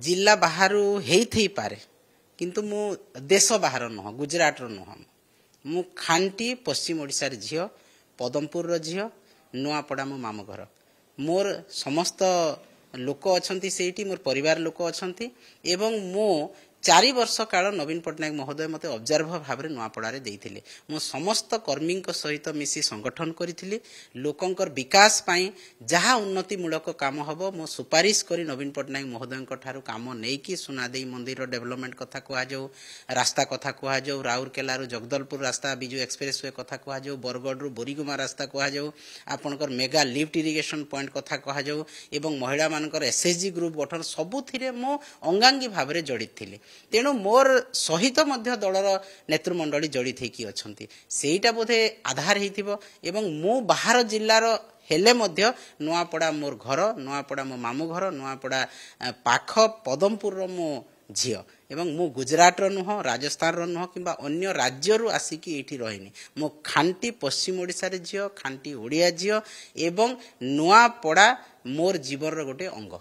जिला बाहर हेई पारे किंतु मु देश बाहर नुह गुजरात रो नुह मु खांटी पश्चिम ओडिशार झियो पदमपुर रो झियो नुआपड़ा मो मामू घर मोर समस्त लोक अछंती सेठी मोर परिवार लोक अछंती एवं मो 4 वर्ष काल नवीन पट्टनायक महोदय मते ऑब्जर्वर भाव नुआपड़ा देइथिले मो समस्त कर्मी सहित मिसी संगठन करी लोकंकर विकास पाई जहाँ उन्नति मूलक काम हबो मो सुपारिश करी नवीन पट्टनायक महोदय ठारू काम नेकी सुनादेई मंदिर डेवलपमेंट कथा कह जाऊ रास्ता कथा कह जाऊ राउरकेला जगदलपुर रास्ता बिजु एक्सप्रेस वे कथा कह जाऊ बरगढ़ बोरीगुमा रास्ता कह जाऊ आपनकर मेगा लिफ्ट इरिगेशन पॉइंट कथा कह जाऊ एवं महिला मानकर एसएचजी ग्रुप गठन सबुथिरे मो अंगांगी भाव में जड़ित थिले तेणु मोर सहित मध्य दलर नेतृमंडली जड़ित होकी अछंती सेईटा बोधे आधार हेतिबो एवं मो बाहर जिल्लार हेले मध्य नुआपड़ा मोर घर नुआपड़ा मो मामू घर नुआपड़ा पाख पदमपुर रो मो झियो एवं मो गुजरात रो नुह राजस्थान रो नुह किंबा अन्य राज्य रु आसिकी एठी रहिनी मो खांटी पश्चिम ओडिसा रे झियो खांटी ओडिया झियो एवं नुआपड़ा मोर जीवन रो गोटे अंग।